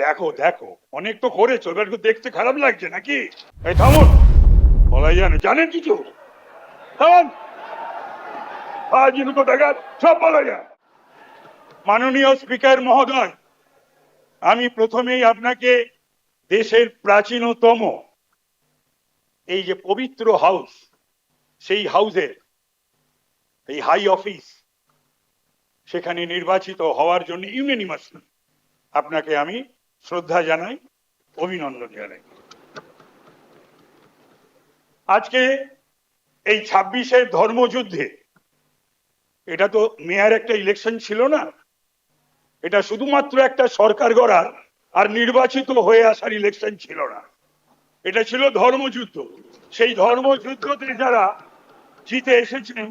দেখো দেখো, অনেক তো করেছো, এবার একটু দেখতে খারাপ লাগছে নাকি? এই থামুন, বলাই জানেন কিছু? থামুন, আজ দুটো টাকার সব বলা যায়। মাননীয় স্পিকার মহোদয়, আমি প্রথমেই আপনাকে দেশের প্রাচীনতম এই যে পবিত্র হাউস, সেই হাউসের এই হাই অফিস, সেখানে নির্বাচিত হওয়ার জন্য ইউনানিমাসলি আপনাকে আমি শ্রদ্ধা জানাই, অভিনন্দন জানাই। আজকে এই 26-এর ধর্মযুদ্ধে, এটা তো মেয়ার একটা ইলেকশন ছিল না, এটা শুধুমাত্র একটা সরকার গড়ার আর নির্বাচিত হয়ে আসার ইলেকশন ছিল না, এটা ছিল ধর্মযুদ্ধ। সেই ধর্মযুদ্ধতে যারা জিতে এসেছেন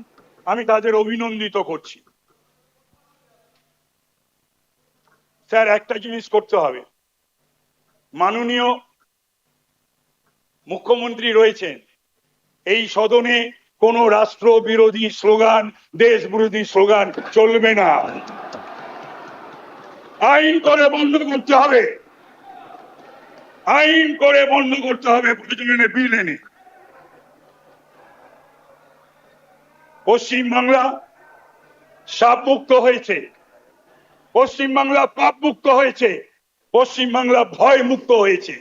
আমি তাদের অভিনন্দিত করছি। স্যার, একটা জিনিস করতে হবে, মাননীয় মুখ্যমন্ত্রী রয়েছেন, এই সদনে কোন রাষ্ট্র বিরোধী স্লোগান, দেশ বিরোধী স্লোগান চলবে না। আইন করে বন্ধ করতে হবে, আইন করে বন্ধ করতে হবে, প্রয়োজনে বিল এনে। পশ্চিমবাংলা সাপ মুক্ত হয়েছে, পশ্চিমবাংলা পাপ মুক্ত হয়েছে, পশ্চিমবাংলা ভয় মুক্ত হয়েছে।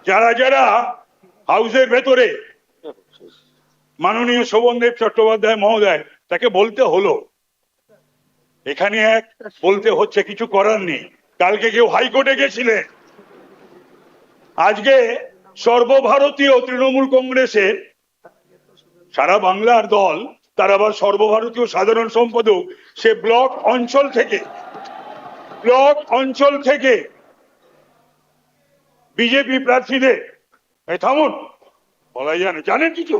যারা যারা হাউসের ভেতরে, মাননীয় শোভনদেব চট্টোপাধ্যায় মহোদয়, তাকে বলতে হলো, এখানে এক বলতে হচ্ছে, কিছু করার নেই। কালকে কেউ হাইকোর্টে গেছিলেন, আজকে সর্বভারতীয় তৃণমূল কংগ্রেসের সারা বাংলার দল, তার আবার সর্বভারতীয় সাধারণ সম্পাদক, সে ব্লক অঞ্চল থেকে বিজেপি প্রার্থীদের, থামুন, বলাই জানেন কিছু?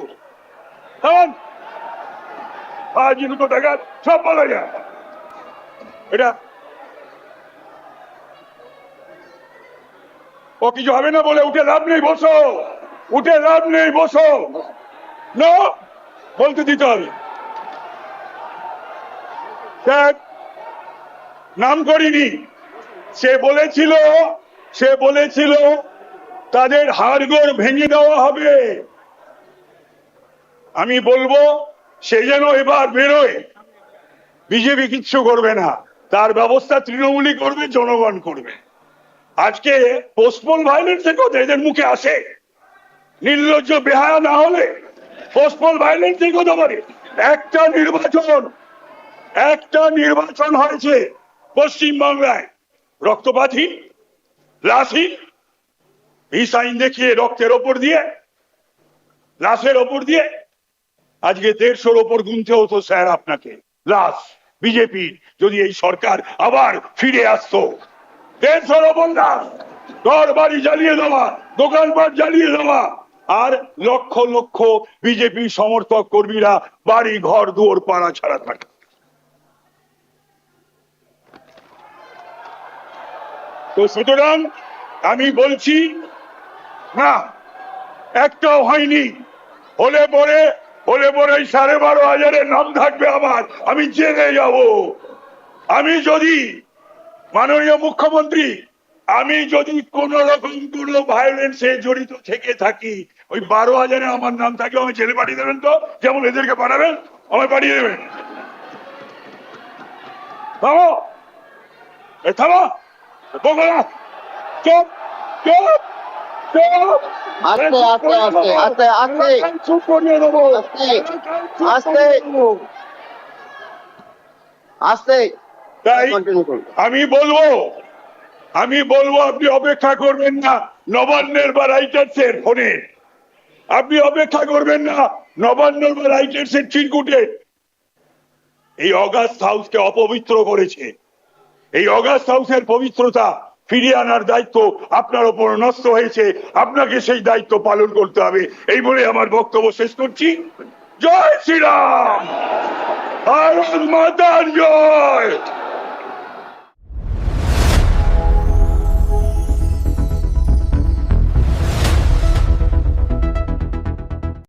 থামুন, আজ দুটো টাকা সব বলা যায়। এটা ও কিছু হবে না বলে উঠে লাভ নেই, বসো, উঠে লাভ নেই, বসো, না বলতে দিতে হবে। নাম করিনি, সে বলেছিল তাদের হাড়গোড় ভেঙে দেওয়া হবে। আমি বলবো সে যেন এবার বেরোয়, বিজেপি কিচ্ছু করবে না, তার ব্যবস্থা তৃণমূলই করবে, জনগণ করবে। আজকে পোস্টপোল ভায়োলেন্সের কথা এদের মুখে আসে, নির্লজ্জ বেহায়া না হলে পোস্টপোল ভায়োলেন্সের কথা বলে। একটা নির্বাচন হয়েছে পশ্চিমবাংলায়, রক্তপাতহীন, লাশহীন, ভিসা আইন দেখিয়ে রক্তের ওপর দিয়ে, লাশের ওপর দিয়ে আজকে 150-র ওপর গুনতে হতো স্যার আপনাকে লাশ। বিজেপি যদি এই সরকার আবার ফিরে আসতো, 150-র ওপর লাশ, ঘর বাড়ি জ্বালিয়ে দেওয়া, দোকানপাট জ্বালিয়ে দেওয়া, আর লক্ষ লক্ষ বিজেপি সমর্থক কর্মীরা বাড়ি ঘর দুয়ার পাড়া ছাড়া থাকে। তো সুতরাং আমি বলছি না, একটাও হয়নি। হলে পরে 12,500-এর নাম থাকবে আমার, আমি জেলে যাব। আমি যদি, মাননীয় মুখ্যমন্ত্রী, আমি যদি কোন রকম কোনো ভায়োলেন্সে জড়িত থেকে থাকি, ওই 12,000-এ আমার নাম থাকে, আমি জেলে পাঠিয়ে দেবেন তো, যেমন এদেরকে পাঠাবেন, আমায় পাঠিয়ে দেবেন। থামো, থামো, বলো না, চুপ চুপ চুপ, চুপ করিয়ে দেবো, তাই আমি বলবো আপনি অপেক্ষা করবেন না নবান্নের বা রাইটার্সের ফোনে, আপনি অপেক্ষা করবেন না নবান্নের বা রাইটার্সের চিরকুটে। এই অগাস্ট হাউসকে অপবিত্র করেছে, এই অগাস্ট হাউসের পবিত্রতা ফিরিয়ে আনার দায়িত্ব আপনার উপর নষ্ট হয়েছে, আপনাকে সেই দায়িত্ব পালন করতে হবে। এই বলে আমার বক্তব্য শেষ করছি। জয় শ্রীরাম, ভারত মাতার জয়।